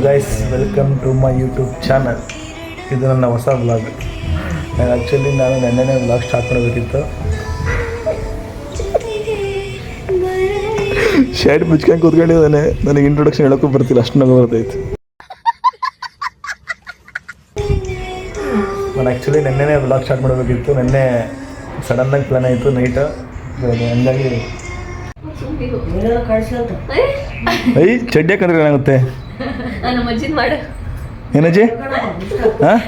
Guys, welcome to my YouTube channel. ಇದು ನನ್ನ ಹೊಸ ವ್ಲಾಗ್. ನಾನು ನೆನ್ನೆನೇ ವ್ಲಾಗ್ ಸ್ಟಾರ್ಟ್ ಮಾಡಬೇಕಿತ್ತು. ಶರ್ಟ್ ಮುಚ್ಕೊಂಡು ಕೂತ್ಕೊಂಡಿದ್ದಾನೆ. ನನಗೆ ಇಂಟ್ರೊಡಕ್ಷನ್ ಹೇಳೋಕ್ಕೂ ಬರ್ತಿಲ್ಲ, ಅಷ್ಟು ನಗು ಬರ್ತೈತೆ. ನಾನು ನೆನ್ನೆನೇ ವ್ಲಾಗ್ ಸ್ಟಾರ್ಟ್ ಮಾಡಬೇಕಿತ್ತು. ನೆನ್ನೆ ಸಡನ್ನಾಗಿ ಪ್ಲಾನ್ ಆಯಿತು ನೈಟು. ಹಂಗಾಗಿ ಚಡ್ಡಿ ಹಾಕಂದ್ರೆ ಏನಾಗುತ್ತೆ ಏನಜ್ಜಿ? ಹಾಂ,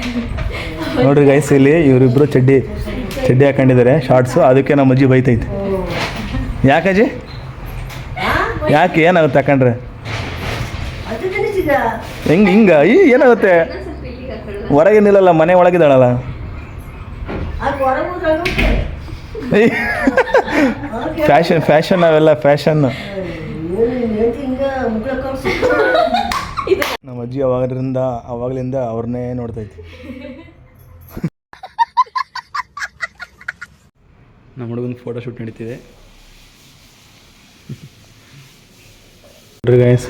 ನೋಡ್ರಿ ಗೈಸ್, ಇಲ್ಲಿ ಇವರಿಬ್ಬರು ಚಡ್ಡಿ ಹಾಕೊಂಡಿದ್ದಾರೆ, ಶಾರ್ಟ್ಸು. ಅದಕ್ಕೆ ನಮ್ಮ ಅಜ್ಜಿ ಬೈತೈತೆ. ಯಾಕಜ್ಜಿ? ಯಾಕೆ ಏನಾಗುತ್ತೆ ಹಾಕೊಂಡ್ರೆ? ಹಿಂಗೆ ಏನಾಗುತ್ತೆ? ಹೊರಗೆ ನಿಲ್ಲಲ್ಲ, ಮನೆ ಒಳಗಿದ್ದಾಳಲ್ಲ. ಫ್ಯಾಷನ್ ಅವೆಲ್ಲ ಫ್ಯಾಷನ್. ನಮ್ಮ ಅಜ್ಜಿ ಅವಾಗಲಿಂದ ಅವ್ರನ್ನೇ ನೋಡ್ತೈತಿ. ನಮ್ಮ ಹುಡುಗನ ಫೋಟೋ ಶೂಟ್ ನಡೀತಿದೆ. ಗೈಸ್,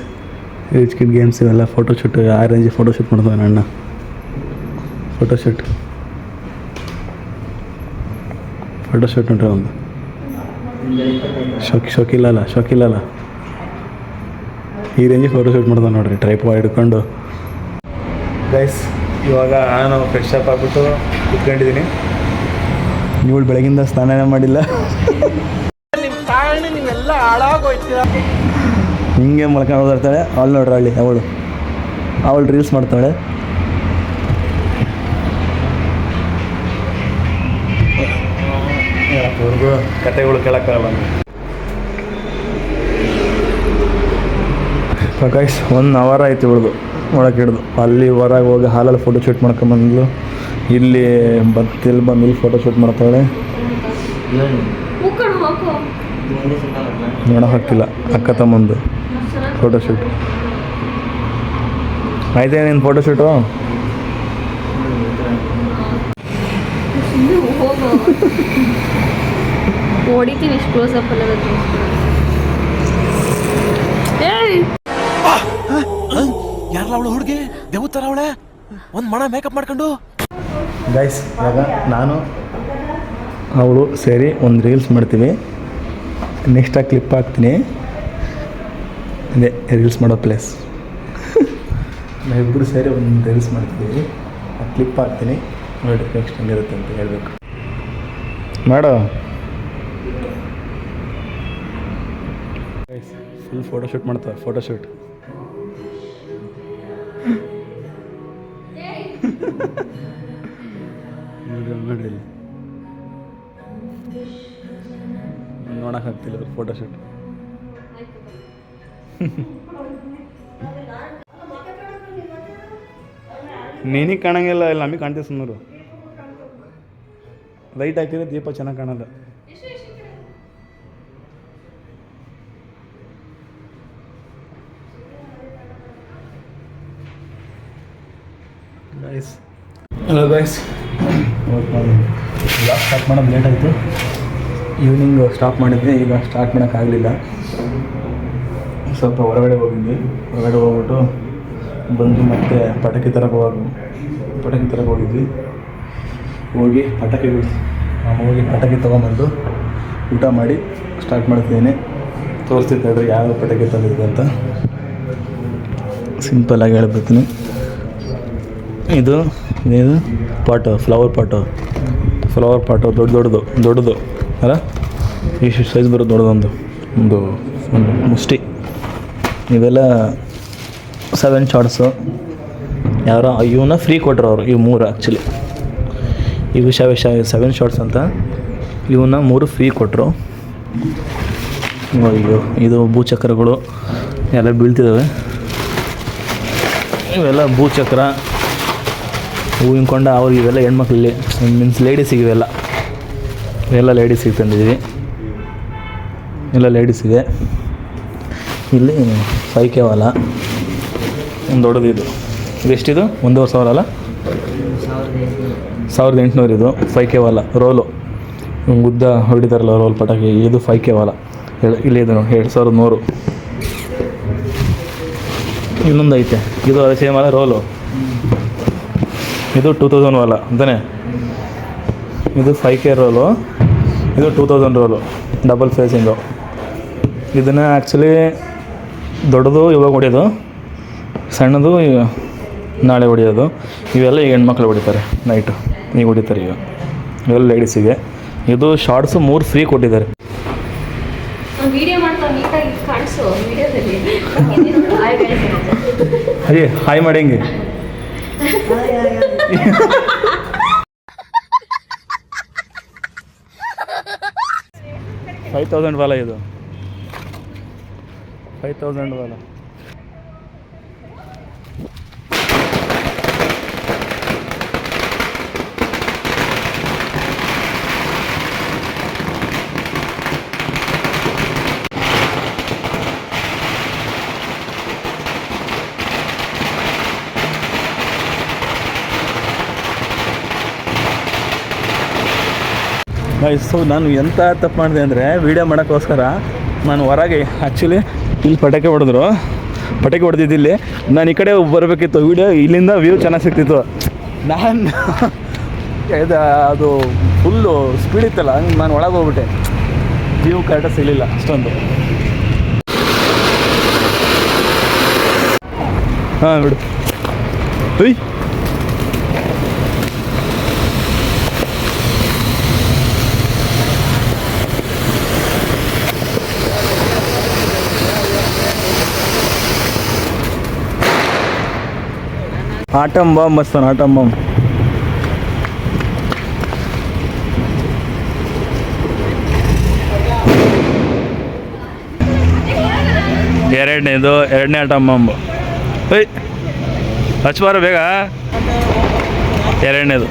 ರಿಚ್ ಕಿಡ್ ಗೇಮ್ಸ್ ಇವೆಲ್ಲ ಫೋಟೋ ಶೂಟ್, ಆ ರೇಂಜ್ ಫೋಟೋ ಶೂಟ್ ಮಾಡ್ತಾನೆ ಅಣ್ಣ. ಫೋಟೋ ಶೂಟ್ ನೋಡ್ರಿ, ಒಂದು ಶೋಕಿಲ್ಲಲ್ಲ ಈ ರೇಂಜಿಗೆ ಫೋಟೋ ಶೂಟ್ ಮಾಡ್ತಾನೆ ನೋಡ್ರಿ, ಟ್ರೈಪಾಡ್ ಹಿಡ್ಕೊಂಡು. ಗೈಸ್, ಇವಾಗ ನಾನು ಫ್ರೆಶ್ ಅಪ್ ಆಗ್ಬಿಟ್ಟು ಕುತ್ಕೊಂಡಿದ್ದೀನಿ. ನೀವು ಬೆಳಗಿಂದ ಸ್ನಾನ ಮಾಡಿಲ್ಲ. ಹಿಂಗೆ ಮಲ್ಕೊಂಡು ಓದಾಡ್ತಾಳೆ. ಅವಳು ನೋಡ್ರಿ, ಅವಳು ರೀಲ್ಸ್ ಮಾಡ್ತಾಳೆ. ಅವ್ರಿಗೂ ಕತೆಗಳು ಕೇಳೋಕ್ಕಾಗಲ್ಲ. ಗೈಸ್, 1 hour ಆಯ್ತು ಇವಳ್ದು ಒಳಗೆ ಹಿಡ್ದು. ಅಲ್ಲಿ ಹೊರಗೆ ಹೋಗಿ ಹಾಲಲ್ಲಿ ಫೋಟೋ ಶೂಟ್ ಮಾಡ್ಕೊಂಬಂದ್ಲು. ಇಲ್ಲಿ ಬಂದು ಫೋಟೋ ಶೂಟ್ ಮಾಡ್ತಾಳೆ. ನೋಡೋ ಹಾಕಿಲ್ಲ ಅಕ್ಕ ತಮ್ಮಂದು ಫೋಟೋ ಶೂಟ್. ಆಯ್ತಾ ನಿನ್ನ ಫೋಟೋ ಶೂಟು? ಹೊಡಿತೀನಿ ಇಷ್ಟು ಕ್ಲೋಸಪ್ ಎಲ್ಲ. ಯಾರಲ್ಲ ಅವಳು ಹುಡುಗಿ? ದೇವತರ ಅವಳೆ, ಒಂದು ಮಣ ಮೇಕಪ್ ಮಾಡ್ಕೊಂಡು. ಗೈಸ್, ಇವಾಗ ನಾನು ಅವಳು ಸೇರಿ ಒಂದು ರೀಲ್ಸ್ ಮಾಡ್ತೀವಿ. ನೆಕ್ಸ್ಟ್ ಕ್ಲಿಪ್ ಹಾಕ್ತೀನಿ. ಅದೇ ರೀಲ್ಸ್ ಮಾಡೋ ಪ್ಲೇಸ್. ನಾವಿಬ್ಬರು ಸೇರಿ ಒಂದು ರೀಲ್ಸ್ ಮಾಡ್ತಿದ್ದೀವಿ. ಆ ಕ್ಲಿಪ್ ಹಾಕ್ತೀನಿ, ನೋಡಿ ನೆಕ್ಸ್ಟ್ ಹೆಂಗಿರುತ್ತೆ ಅಂತ ಹೇಳ್ಬೇಕು. ಮಾಡೋ ಗೈಸ್, ಫುಲ್ ಫೋಟೋ ಶೂಟ್ ಮಾಡ್ತಾರೆ. ಫೋಟೋ ಶೂಟ್ ನೋಡ್ರಿ, ನೋಡೋಕ್ಕಾಗ್ತಿಲ್ಲ ಫೋಟೋ ಶೂಟ್. ನೀನಿಗೆ ಕಾಣಂಗಿಲ್ಲ, ಇಲ್ಲ ನಮಗೆ ಕಾಣ್ತೀವಿ. ಸುಮ್ಮರು ಲೈಟ್ ಹಾಕಿದ್ರೆ ದೀಪ ಚೆನ್ನಾಗಿ ಕಾಣಲ್ಲ. Guys, hello guys, vlog start ಮಾಡೋದು ಲೇಟ್ ಆಯಿತು. ಈವ್ನಿಂಗ್ ಸ್ಟಾಪ್ ಮಾಡಿದ್ವಿ, ಈಗ ಸ್ಟಾರ್ಟ್ ಮಾಡೋಕ್ಕಾಗಲಿಲ್ಲ. ಸ್ವಲ್ಪ ಹೊರಗಡೆ ಹೋಗಿದ್ವಿ. ಹೊರಗಡೆ ಹೋಗ್ಬಿಟ್ಟು ಬಂದು ಮತ್ತೆ ಪಟಾಕಿ ತರಕ್ಕೆ ಹೋಗಿದ್ವಿ. ಹೋಗಿ ಪಟಾಕಿ ತೊಗೊಂಬಂದು ಊಟ ಮಾಡಿ ಸ್ಟಾರ್ಟ್ ಮಾಡ್ತಿದ್ದೀನಿ. ತೋರಿಸ್ತಿದ್ದಾರೆ ಯಾವ ಪಟಾಕಿ ತಂದಿದ್ದು ಅಂತ. ಸಿಂಪಲ್ಲಾಗಿ ಹೇಳ್ಬಿಡ್ತೀನಿ. ಇದು ಪಾಟು, ಫ್ಲವರ್ ಪಾಟು ದೊಡ್ಡದು ಅಲ್ಲ, ಇಷ್ಟು ಸೈಜ್ ಬರೋದು ದೊಡ್ಡದೊಂದು ಒಂದು ಮುಷ್ಟಿ. ಇವೆಲ್ಲ 7 ಶಾರ್ಟ್ಸು. ಯಾರೋ ಇವನ್ನ ಫ್ರೀ ಕೊಟ್ಟರು ಅವರು. ಇವು 3 ಆ್ಯಕ್ಚುಲಿ, ಇವು 7 ಶಾರ್ಟ್ಸ್ ಅಂತ. ಇವನ್ನ 3 ಫ್ರೀ ಕೊಟ್ಟರು. ಅಯ್ಯೋ, ಇದು ಭೂಚಕ್ರಗಳು ಎಲ್ಲ ಬೀಳ್ತಿದ್ದಾವೆ. ಇವೆಲ್ಲ ಭೂಚಕ್ರ, ಹೂವಿನ ಕೊಂಡ. ಅವ್ರಿಗೆ ಇವೆಲ್ಲ ಹೆಣ್ಮಕ್ಳಲ್ಲಿ ಮೀನ್ಸ್ ಲೇಡೀಸಿಗೆ ಇವೆಲ್ಲ ಲೇಡೀಸಿಗೆ ತಂದಿದ್ದೀವಿ. ಎಲ್ಲ ಲೇಡೀಸಿಗೆ. ಇಲ್ಲಿ 5K ವಾಲ ಒಂದು ದೊಡ್ಡದು. ಇದು ಎಷ್ಟಿದು? 1,500 ಅಲ್ಲ, 1800 ಇದು. 5K ವಾಲ ರೋಲು, ಉದ್ದ ಹೊಡಿತಾರಲ್ಲ ರೋಲ್ ಪಟಾಕಿ. ಇದು 5K ವಾಲ. ಇಲ್ಲಿ ಇದು ನೋಡಿ 2100. ಇನ್ನೊಂದು ಐತೆ, ಇದು ಅದೇ ಸೇಮ್ ಅಲ್ಲ ರೋಲು. ಇದು 2000 ವಾಲ ಅಂತಾನೆ. ಇದು 5K ರೋಲು, ಇದು 2000 ರೋಲು, ಡಬಲ್ ಫೇಸಿಂಗು. ಇದನ್ನು ಆ್ಯಕ್ಚುಲಿ ದೊಡ್ಡದು ಇವಾಗ ಹೊಡೆಯೋದು, ಸಣ್ಣದು ನಾಳೆ ಹೊಡೆಯೋದು. ಇವೆಲ್ಲ ಈಗ ಹೆಣ್ಮಕ್ಳು ಹೊಡಿತಾರೆ, ನೈಟು ಈಗ ಹೊಡಿತಾರೆ. ಈಗ ಇವೆಲ್ಲ ಲೇಡೀಸಿಗೆ. ಇದು ಶಾರ್ಟ್ಸು 3 ಫ್ರೀ ಕೊಟ್ಟಿದ್ದಾರೆ. ವಿಡಿಯೋ ಮಾಡ್ತಾ ನೀಟಾಗಿ ಕಾಣಿಸು ವಿಡಿಯೋದಲ್ಲಿ. ಅದೇ ಹಾಯ್ ಮಾಡಿ ಹಿಂಗೆ. $5,000 ವಾಲ ಇದು, 5,000 ವಾಲ. ಸೊ ನಾನು ಎಂಥ ತಪ್ಪು ಮಾಡಿದೆ ಅಂದರೆ, ವೀಡಿಯೋ ಮಾಡೋಕ್ಕೋಸ್ಕರ ನಾನು ಹೊರಗೆ ಆ್ಯಕ್ಚುಲಿ ಇಲ್ಲಿ ಪಟಾಕಿ ಹೊಡೆದಿದ್ದಿಲ್ಲಿ. ನಾನು ಈ ಕಡೆ ಬರಬೇಕಿತ್ತು, ವೀಡಿಯೋ ಇಲ್ಲಿಂದ ವ್ಯೂ ಚೆನ್ನಾಗಿ ಸಿಗ್ತಿತ್ತು. ನಾನು ಅದು ಫುಲ್ಲು ಸ್ಪೀಡ್ ಇತ್ತಲ್ಲ, ಹಂಗೆ ನಾನು ಒಳಗೆ ಹೋಗ್ಬಿಟ್ಟೆ, ವ್ಯೂ ಕರೆಕ್ಟಾಗಿ ಸಿಗಲಿಲ್ಲ ಅಷ್ಟೊಂದು. ಹಾಂ ಬಿಡು. ಹುಯ್ ಆಟಮ್ ಬಾಂಬ್ ಮಸ್ತಾನ, ಆಟಮ್ ಬಾಂಬ್. ಎರಡನೇ ಆಟಮ್ ಬಾಂಬ್. ಏಯ್ ಹಚ್ಬಾರ ಬೇಗ. ಎರಡನೇದು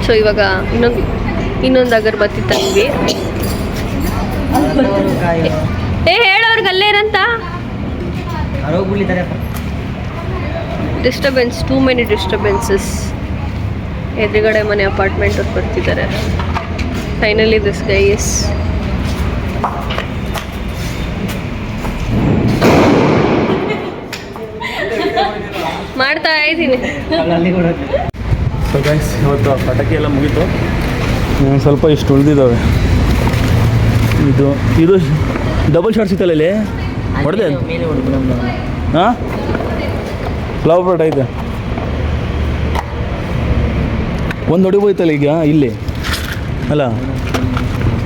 ಸೊ ಇವಾಗ ಇನ್ನೊಂದು ಅಗರಬತ್ತಿ ತಂದ್ವಿ. ಹೇಳೋರ್ಗೆ ಅಲ್ಲೇ ಇರಂತ ಡಿಸ್ಟರ್ಬೆನ್ಸ್, ಟೂ ಮೆನಿ ಡಿಸ್ಟರ್ಬೆನ್ಸಸ್. ಎದುರುಗಡೆ ಮನೆ ಅಪಾರ್ಟ್ಮೆಂಟ್ ಅವ್ರು ಬರ್ತಿದ್ದಾರೆ. ಫೈನಲಿ ದಿಸ್ ಗೈ ಇಸ್ ಮಾಡ್ತಾ ಇದ್ದೀನಿ. ಸೊ ಗೈಸ್, ಇವತ್ತು ಪಟಾಕಿ ಎಲ್ಲ ಮುಗೀತು. ಸ್ವಲ್ಪ ಇಷ್ಟು ಉಳಿದಿದ್ದಾವೆ. ಇದು ಡಬಲ್ ಶಾಟ್ ಸಿಗ್ತಲ್ಲ ಇಲ್ಲಿ, ಹೊಡೆದೆ. ಹಾಂ, ಫ್ಲವರ್ ಪಾಟ್ ಐತೆ. ಒಂದು ಹೊಡಿಬೋಯ್ತಲ್ಲ ಈಗ ಇಲ್ಲಿ ಅಲ್ಲ.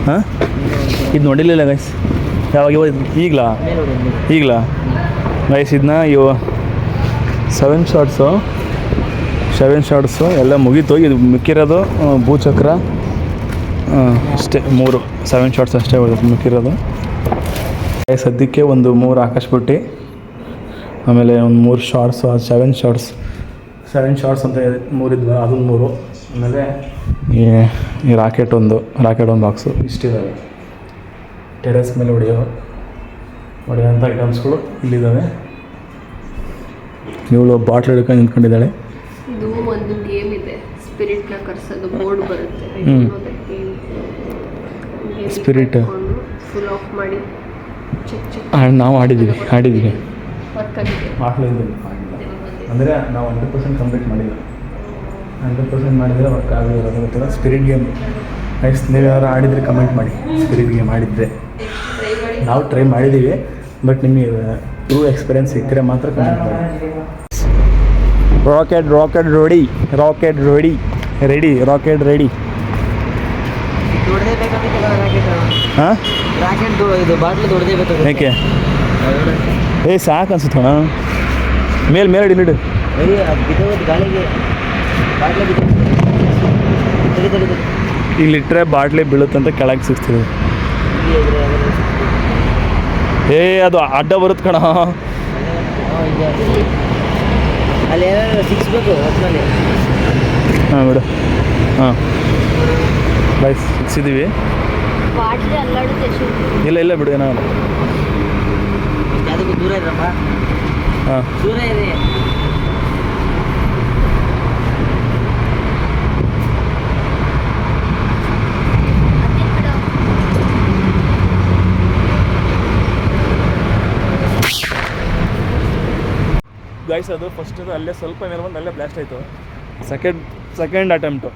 ಹಾಂ, ಇದು ನೋಡಿರಲಿಲ್ಲ ಗೈಸ್. ಯಾವಾಗ ಈಗಲಾ ಗೈಸ್, ಇದನ್ನ 7 ಶಾರ್ಟ್ಸು ಎಲ್ಲ ಮುಗೀತು. ಇದು ಮಿಕ್ಕಿರೋದು ಭೂಚಕ್ರ ಅಷ್ಟೇ, 3 7 ಶಾರ್ಟ್ಸ್ ಅಷ್ಟೇ ಮಿಕ್ಕಿರೋದು. ಸದ್ಯಕ್ಕೆ ಒಂದು 3 ಆಕಾಶ ಬುಟ್ಟಿ, ಆಮೇಲೆ ಒಂದು 3 ಶಾರ್ಟ್ಸು, 7 ಶಾರ್ಟ್ಸ್ ಅಂತ 3 ಇದ್ವು, ಅದೊಂದು 3. ಆಮೇಲೆ ಈ ರಾಕೆಟ್ ಒಂದು ಬಾಕ್ಸು, ಇಷ್ಟಿದ್ದಾವೆ. ಟೆರೆಸ್ ಮೇಲೆ ಹೊಡೆಯೋಂಥ ಐಟಮ್ಸ್ಗಳು ಇಲ್ಲಿದ್ದಾವೆ. ಇವಳು ಬಾಟ್ಲ್ ಹಿಡ್ಕೊಂಡು ನಿಂತ್ಕೊಂಡಿದ್ದಾಳೆ. ಇದು ಒಂದು ಗೇಮ್ ಇದೆ, ಸ್ಪಿರಿಟ್ನ ಕರ್ಸೋದು, ಬೋರ್ಡ್ ಬರುತ್ತೆ. ಸ್ಪಿರಿಟ್ ಫುಲ್ ಆಫ್ ಮಾಡಿ ನಾವು ಆಡಿದ್ದೀವಿ ವರ್ಕ್ ಆಗಿದೆ. ಅಂದರೆ ನಾವು 100% ಕಂಪ್ಲೀಟ್ ಮಾಡಿಲ್ಲ. 100% ಮಾಡಿದರೆ ವರ್ಕ್ ಆಗಿರೋದು ಗೊತ್ತಿಲ್ಲ. ಸ್ಪಿರಿಟ್ ಗೇಮ್ ನೆಕ್ಸ್ಟ್ ನೀವು ಯಾರು ಆಡಿದರೆ ಕಮೆಂಟ್ ಮಾಡಿ. ಸ್ಪಿರಿಟ್ ಗೇಮ್ ಆಡಿದರೆ ನಾವು ಟ್ರೈ ಮಾಡಿದ್ದೀವಿ, ಬಟ್ ನಿಮಗೆ ಟ್ರೂ ಎಕ್ಸ್ಪೀರಿಯನ್ಸ್ ಸಿಕ್ಕರೆ ಮಾತ್ರ ಕಮೆಂಟ್ ಮಾಡಿ. Rocket ready. ಹಾಂ, ಇದು ಬಾಟ್ಲು ದೊಡ್ಡದೇ ಬೇಕು. ಯಾಕೆ ಸಾಕು ಅನ್ಸುತ್ತಣ್ಣ. ಮೇಲೆ ಇಡು. ಗಾಳಿಗೆ ಇಲ್ಲಿಟ್ಟರೆ ಬಾಟ್ಲಿ ಬೀಳುತ್ತಂತ ಕೆಳಗೆ ಸಿಗ್ತದೆ. ಅದು ಅಡ್ಡ ಬರುತ್ತೆ ಕಣ. ಅಲ್ಲಿ ಸಿಕ್ಸ್ಬೇಕು ಒಟ್ಟಿನಲ್ಲಿ. ಹಾಂ ಬಿಡು. ಹಾಂ ಬಾಯ್, ಸಿಕ್ಸಿದ್ದೀವಿ. ಇಲ್ಲ ಬಿಡು, ಏನೋ ಅದಕ್ಕೂ ದೂರ ಇರಪ್ಪ. ಹಾಂ, ದೂರ ಇದೆ. ಗೈಸ್ ಅದು ಫಸ್ಟ್ ಅಲ್ಲೇ ಸ್ವಲ್ಪ ಮೇಲೆ ಬಂದು ಅಲ್ಲೇ ಬ್ಲಾಸ್ಟ್ ಆಯಿತು. Second attempt.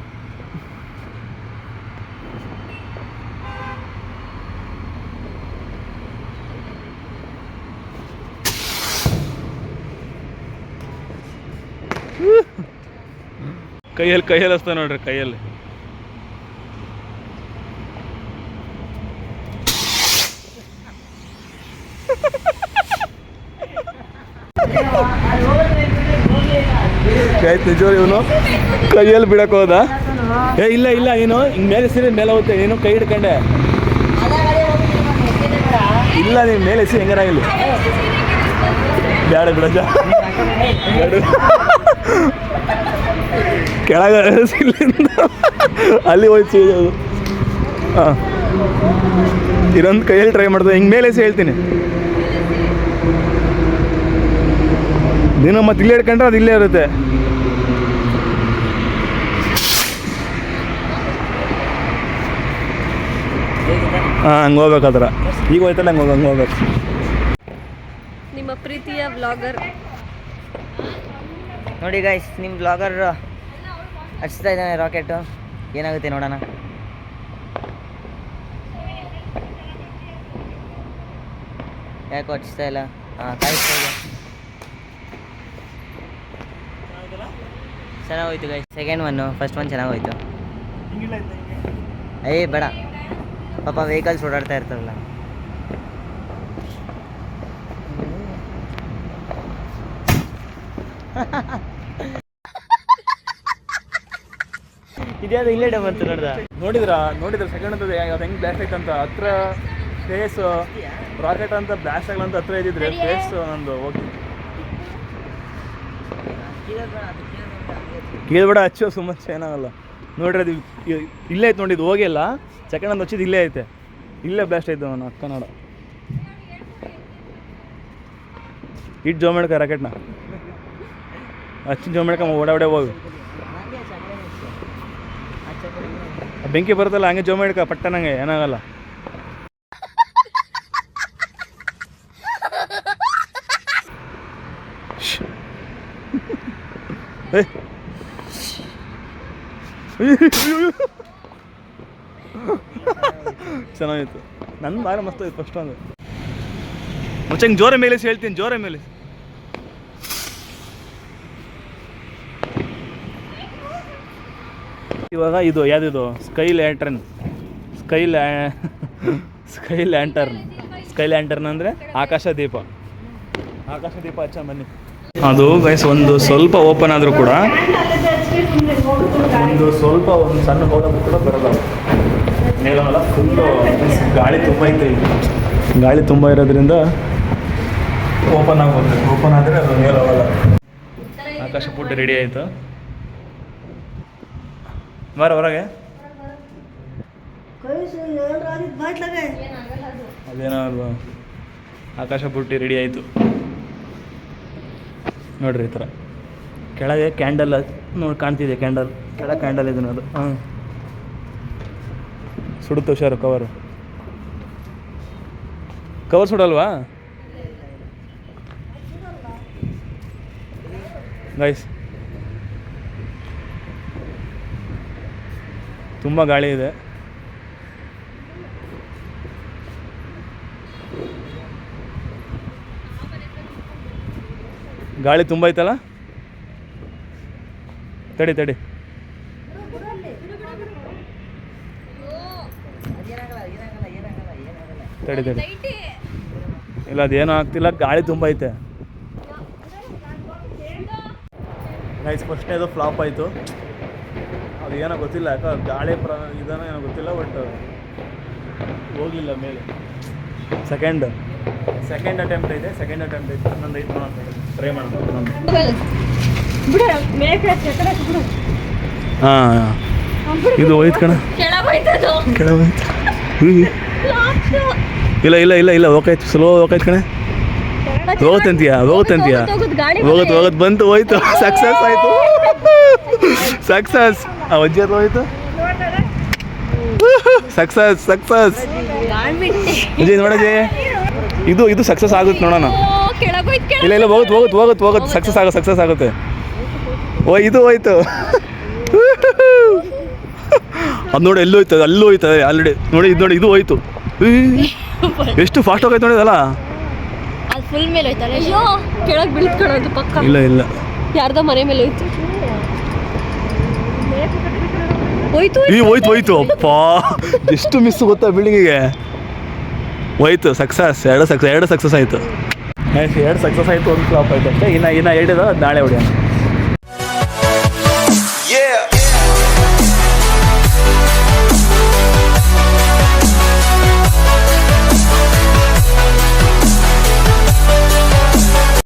ಕೈಯಲ್ಲಿ ಹಚ್ತಾ ನೋಡ್ರಿ, ಕೈಯಲ್ಲಿ. ಆಯ್ತು ನಿಜವ್ರು ಇವನು ಕೈಯಲ್ಲಿ ಬಿಡಕ್ಕೆ ಹೋದ. ಇಲ್ಲ ಏನು ಹಿಂಗೆ ಮೇಲೆ ಎಸಿರಿ ಮೇಲೆ ಹೋಗುತ್ತೆ, ಏನು ಕೈ ಹಿಡ್ಕೊಂಡೆ. ಇಲ್ಲ ನೀವು ಮೇಲೆ ಎಸಿ ಹೆಂಗಾರಾಗಿಲ್ಲ, ಬ್ಯಾಡ ಬಿಡಜ ಕೆಳಗೆ ಇಲ್ಲಿಂದ ಅಲ್ಲಿ ಹೋಯ್ತು ಅದು. ಹಾಂ ಇನ್ನೊಂದು ಕೈಯಲ್ಲಿ ಟ್ರೈ ಮಾಡ್ದೆ, ಹಿಂಗೆ ಮೇಲೆ ಎಸಿ ಹೇಳ್ತೀನಿ. ನೀನು ಮತ್ತೆ ಇಲ್ಲೇ ಹಿಡ್ಕೊಂಡ್ರೆ ಅದು ಇಲ್ಲೇ ಇರುತ್ತೆ. ಹಾಂ ಹಂಗೆ ಹೋಗ್ಬೇಕಾದ್ರೆ ಈಗ ಹೋಯ್ತಲ್ಲ ಹಂಗೆ ಹೋಗ್ಬೇಕು. ನಿಮ್ಮ ಪ್ರೀತಿಯ ವ್ಲಾಗರ್ ನೋಡಿ ಗೈಸ್, ನಿಮ್ಮ ಬ್ಲಾಗರ್ ಹಚ್ತಾ ಇದ್ದಾನೆ ರಾಕೆಟು. ಏನಾಗುತ್ತೆ ನೋಡೋಣ. ಯಾಕೋ ಹಚ್ತಾ ಇಲ್ಲ. ಹಾಂ ಕಾಯಿಸ್ತಾ ಇದೆ. ಚೆನ್ನಾಗೋಯ್ತು guys. Second one, first one ಚೆನ್ನಾಗೋಯ್ತು. ಬೇಡ ಪಾಪ ವೆಹಿಕಲ್ಸ್ ಓಡಾಡ್ತಾ ಇರ್ತಾರಲ್ಲ. ಇದ್ಯಾವುದು ಇಲ್ಲೇ ಡಮ್ ಅಂತ ನೋಡಿದ್ರ ಸೆಕೆಂಡ್ ಅಂತದ್ದು ಅದು ಹೆಂಗೆ ಬ್ಲಾಸ್ಟ್ ಆಯ್ತಂತ. ಹತ್ರ ಫೇಸ್ ರಾಕೆಟ್ ಅಂತ ಬ್ಲಾಸ್ಟ್ ಆಗಲ್ಲ ಅಂತ ಹತ್ರ ಇದ್ದಿದ್ರೆ ಫೇಸ್ ನಂದು ಹೋಗಿ ಕೇಳ್ಬೇಡ, ಹಚ್ಚೋ ಸುಮ್ಮನೆ ಏನಾಗಲ್ಲ. ನೋಡ್ರಿ ಅದು ಇಲ್ಲೇ ಐತೆ ನೋಡಿ, ಇದು ಹೋಗಿಲ್ಲ. ಸೆಕೆಂಡ್ ಒಂದು ಹಚ್ಚಿದ್ದು ಇಲ್ಲೇ ಐತೆ, ಇಲ್ಲೇ ಬ್ಲಾಸ್ಟ್ ಆಯ್ತು ನಾನು ಅಕ್ಕ ನೋಡ. ಇಟ್ಟು ಜೋ ಮಾಡ್ಕ ರಾಕೆಟ್ನ ಹಚ್ಚಿ ಜೋ ಮಾಡ್ಕ ಓಡಾಡೆ ಹೋಗಿ. ಬೆಂಕಿ ಬರುತ್ತಲ್ಲ ಹಂಗೆ ಜೋ ಮಾಡ್ಕ ಪಟ್ಟನಂಗೆ ಏನಾಗಲ್ಲ. ಚೆನ್ನಾಗಿತ್ತು. ನನ್ನ ಬಾರ ಮಸ್ತ್ ಆಯ್ತು ಫಸ್ಟ್ ಒಂದು. ಮುಚ್ಚಂಗೆ ಜೋರ ಮೇಲೆ ಹೇಳ್ತೀನಿ, ಜೋರ ಮೇಲೆ. ಇವಾಗ ಇದು ಯಾವುದಿದು ಸ್ಕೈ ಲ್ಯಾಂಟರ್ನ್ ಅಂದರೆ ಆಕಾಶ ದೀಪ ಹಚ್ಚ ಬನ್ನಿ. ಅದು ಗೈಸ್ ಒಂದು ಸ್ವಲ್ಪ ಓಪನ್ ಆದರೂ ಕೂಡ ಒಂದು ಸಣ್ಣ ಹೋಗೋದು ಕೂಡ ಬರಲ್ಲ. ಮೇಲಲ್ಲ ಫುಲ್ಲು ಗಾಳಿ ತುಂಬ ಐತೆ. ಗಾಳಿ ತುಂಬ ಇರೋದ್ರಿಂದ ಓಪನ್ ಆಗೋದು. ಓಪನ್ ಆದರೆ ಅದು ಮೇಲೆ ಹೋಗಲ್ಲ. ಆಕಾಶ ಪುಟ್ಟ ರೆಡಿ ಆಯಿತು. ಹೊರಗೆ ಅದೇನೋ ಅಲ್ವಾ. ಆಕಾಶ ಪುಟ್ಟಿ ರೆಡಿ ಆಯಿತು ನೋಡ್ರಿ. ಈ ಥರ ಕೆಳಗೆ ಕ್ಯಾಂಡಲ್ ನೋಡಿ ಕಾಣ್ತಿದೆ. ಕೆಳಗೆ ಕ್ಯಾಂಡಲ್ ಇದೆ ಅದು. ಹಾಂ ಸುಡುತ್ತೆ, ಹುಷಾರು. ಕವರ್ ಸುಡಲ್ವಾ ಗೈಸ್? ತುಂಬ ಗಾಳಿ ಇದೆ. ಗಾಳಿ ತುಂಬ ಐತಲ್ಲ. ತಡಿ ತಡಿ ಇಲ್ಲ, ಅದೇನೂ ಆಗ್ತಿಲ್ಲ. ಗಾಳಿ ತುಂಬ ಐತೆ ಗೈಸ್. ಫಸ್ಟ್ನೇದು ಫ್ಲಾಪ್ ಆಯಿತು. ಅದು ಏನೋ ಗೊತ್ತಿಲ್ಲ, ಯಾಕೆ ಗಾಳಿ ಇದನ್ನೋ ಏನೋ ಗೊತ್ತಿಲ್ಲ. ಬಟ್ ಹೋಗಲಿಲ್ಲ ಮೇಲೆ. ಸೆಕೆಂಡ್ ಅಟೆಂಪ್ಟ್ ಐತೆ. ಇನ್ನೊಂದು ಐತೆ, ಟ್ರೈ ಮಾಡ್ಬೋದು. ಹಾಂ ಇದು ಹೋಯ್ತು ಕಣ, ಇಲ್ಲ ಹೋಗೈತೆ. ಸ್ಲೋ ಹೋಗೈತೆ ಕಣೆ. ಹೋಗುತ್ತಂತೀಯ ಹೋಗುತ್ತೆ ಬಂತು, ಹೋಯ್ತು. ಸಕ್ಸಸ್ ಆಯಿತು. ಆ ಅಜ್ಜಿ ಹತ್ರ ಹೋಯ್ತು. ಸಕ್ಸಸ್ ಅಜ್ಜಿ ನೋಡಜ್ಜಿ. ಇದು ಸಕ್ಸಸ್ ಆಗುತ್ತೆ ನೋಡೋಣ. ಇಲ್ಲ ಇಲ್ಲ ಹೋಗುತ್ತೆ ಸಕ್ಸಸ್ ಆಗುತ್ತೆ ಇದು ಹೋಯ್ತು ಅದು ನೋಡಿ ಎಲ್ಲೂ ಹೋಯ್ತದೆ ಆಲ್ರೆಡಿ ನೋಡಿ ಇದು ಹೋಯ್ತು ಎಷ್ಟು ಫಾಸ್ಟ್ ಹೋಗೈತೆ ನೋಡಿ ಅದಲ್ಲ ಅದು ಫುಲ್ ಮೇಲೆ ಹೋಯ್ತಲ್ಲ ಅಯ್ಯೋ ಕೆಳಗೆ ಬೀಳ್ಕೊಳ್ಳೋದು ಪಕ್ಕ ಇಲ್ಲ ಯಾರ್ದೋ ಮನೆ ಮೇಲೆ ಹೋಯ್ತು ಹೋಯ್ತು ಅಪ್ಪ ಎಷ್ಟು ಮಿಸ್ ಗೊತ್ತಾ ಬಿಲ್ಡಿಂಗಿಗೆ ಹೋಯ್ತು ಸಕ್ಸಸ್ ಎರಡು ಸಕ್ಸಸ್ ಆಯಿತು 2 ಸಕ್ಸಸ್ ಆಯಿತು 1 ಫ್ಲಾಪ್ ಆಯಿತು ಅಷ್ಟೇ ಇನ್ನು 2 ನಾಳೆ ಹೊಡೆಯೋಣ